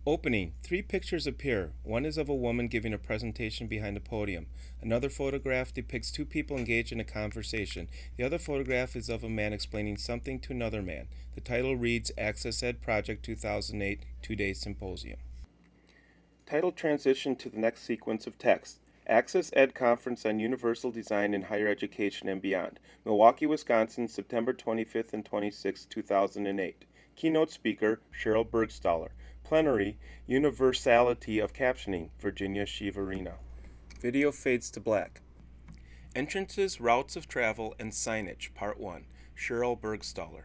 Opening. 3 pictures appear. One is of a woman giving a presentation behind a podium. Another photograph depicts 2 people engaged in a conversation. The other photograph is of a man explaining something to another man. The title reads Access Ed Project 2008 2-Day Symposium. Title transition to the next sequence of text. Access Ed Conference on Universal Design in Higher Education and Beyond. Milwaukee, Wisconsin, September 25th and 26th, 2008. Keynote speaker, Cheryl Bergstaller. Plenary, Universality of Captioning, Virginia Shivarina. Video fades to black. Entrances, Routes of Travel, and Signage, Part 1. Cheryl Bergstaller.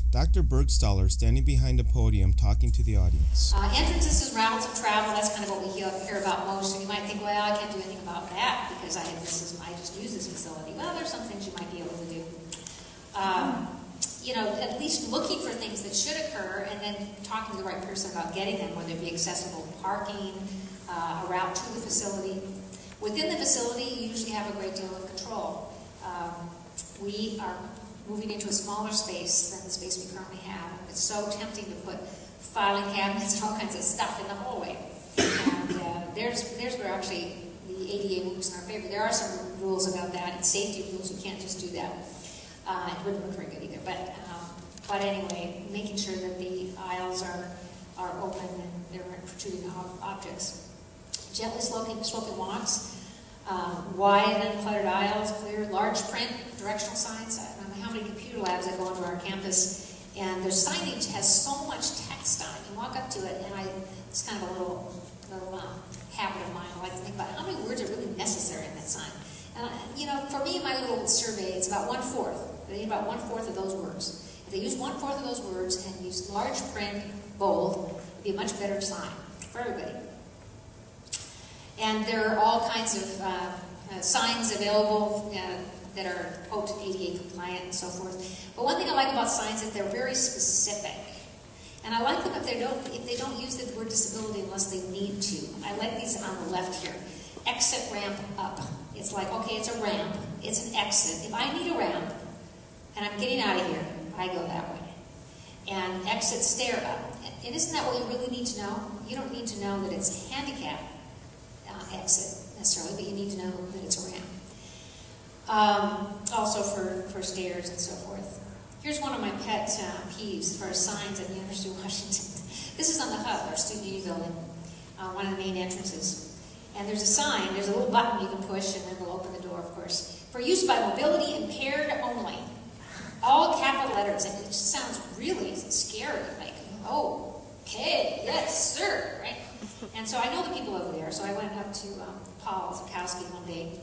Dr. Bergstaller standing behind a podium talking to the audience. Entrances and routes of travel, that's kind of what we hear about most. And you might think, well, I can't do anything about that because I just use this facility. Well, there's some things you might be able to do. At least looking for things that should occur and then talking to the right person about getting them, whether it be accessible parking, a route to the facility. Within the facility, you usually have a great deal of control. We are moving into a smaller space than the space we currently have. It's so tempting to put filing cabinets and all kinds of stuff in the hallway. And there's where actually the ADA moves in our favor. There are some rules about that and safety rules. You can't just do that. It wouldn't look very good either. But anyway, making sure that the aisles are open and there aren't protruding objects. Gently sloping walks, wide and uncluttered aisles, clear, large print, directional signs. I don't know how many computer labs that go onto our campus, and their signage has so much text on it. You walk up to it, and it's kind of a little habit of mine. I like to think about how many words are really necessary in that sign. And for me, in my little survey, it's about 1/4. They need about 1/4 of those words. If they use 1/4 of those words and use large print, bold, it'd be a much better sign for everybody. And there are all kinds of signs available that are quote ADA compliant and so forth. But one thing I like about signs is that they're very specific. And I like them if they don't use the word disability unless they need to. I like these on the left here. Exit ramp up. It's like, okay, it's a ramp. It's an exit. If I need a ramp and I'm getting out of here, I go that way. And exit stair up. And isn't that what you really need to know? You don't need to know that it's a handicap exit necessarily, but you need to know that it's a ramp. Also for stairs and so forth. Here's one of my pet peeves as far as signs at the University of Washington. This is on the hub, our student union building, one of the main entrances. And there's a sign, there's a little button you can push and then it'll open the door, of course. For use by mobility impaired only. All capital letters, and it just sounds really scary, like, oh, okay, yes, sir, right? And so I know the people over there, so I went up to Paul Zukowski one day,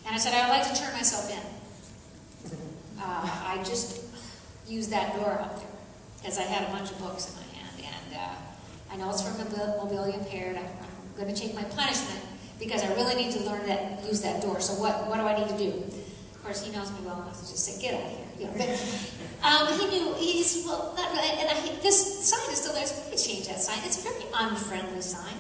and I said, I'd like to turn myself in. I just used that door up there, because I had a bunch of books in my hand, and I know it's for mobility impaired. I'm going to take my punishment, because I really need to learn that, use that door. So what do I need to do? Of course, he knows me well enough to just say, get out of here. But he knew, he's, well, not really, and this sign is still there, so we could change that sign. It's a very unfriendly sign.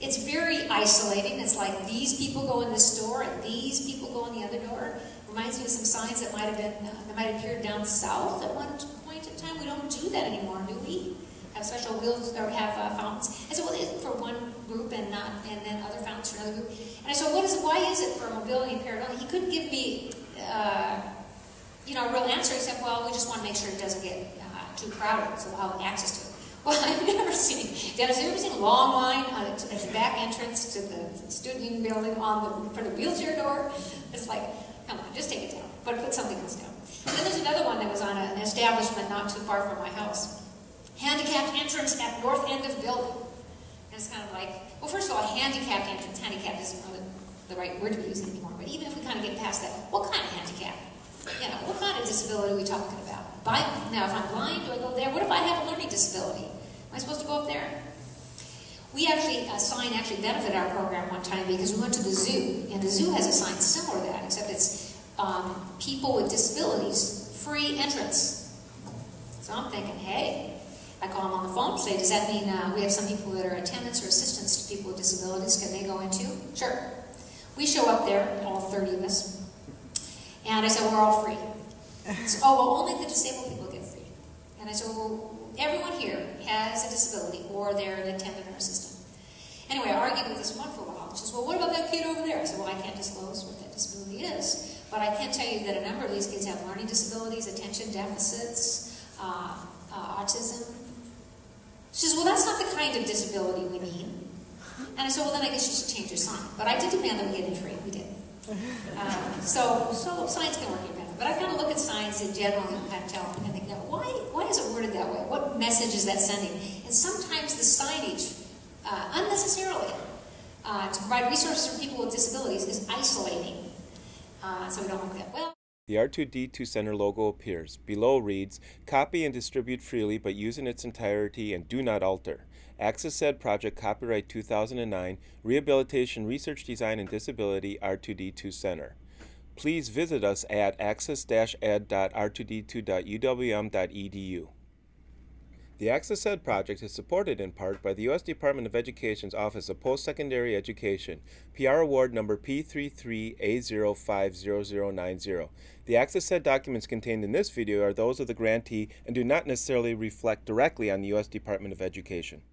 It's very isolating. It's like these people go in this door and these people go in the other door. Reminds me of some signs that might have appeared down south at one point in time. We don't do that anymore, do we? Have special wheels or have fountains. I said, well, it's for one group and then other fountains for another group. And I said, why is it for mobility impaired only? He couldn't give me a real answer. He said, well, we just want to make sure it doesn't get too crowded, so we'll have access to it. Well, I've never seen, Dennis, have you ever seen a long line at the back entrance to the student union building for the wheelchair door? It's like, come on, just take it down, but put something else down. And then there's another one that was on an establishment not too far from my house. Handicapped entrance at north end of building. And it's kind of like, well, first of all, handicapped entrance, handicapped isn't really the right word to be using anymore, but even if we kind of get past that, what kind of handicap? What kind of disability are we talking about? Now, if I'm blind, do I go there? What if I have a learning disability? Am I supposed to go up there? We actually, a sign actually benefited our program one time because we went to the zoo, and the zoo has a sign similar to that, except it's people with disabilities, free entrance. So I'm thinking, hey, I call them on the phone, say, does that mean we have some people that are attendants or assistants to people with disabilities? Can they go in too? Sure. We show up there, all 30 of us, and I said, we're all free. So, oh, well, only the disabled people get free. And I said, well, everyone here has a disability or they're an attendant or assistant. Anyway, I argued with this one for a while. She says, well, what about that kid over there? I said, well, I can't disclose what that disability is. But I can tell you that a number of these kids have learning disabilities, attention deficits, autism. She says, well, that's not the kind of disability we need. And I said, well, then I guess you should change your sign. But I did demand that we get a trade. We did. So signs can work your benefit. But I kind of look at signs in general and kind of tell them, and think, why is it worded that way? What message is that sending? And sometimes the signage, unnecessarily, to provide resources for people with disabilities is isolating. So we don't work that well. The R2D2 Center logo appears. Below reads, copy and distribute freely but use in its entirety and do not alter. Access Ed Project Copyright 2009, Rehabilitation, Research, Design, and Disability, R2D2 Center. Please visit us at access-ed.r2d2.uwm.edu. The Access Ed project is supported in part by the U.S. Department of Education's Office of Post-Secondary Education, PR Award number P33A050090. The Access Ed documents contained in this video are those of the grantee and do not necessarily reflect directly on the U.S. Department of Education.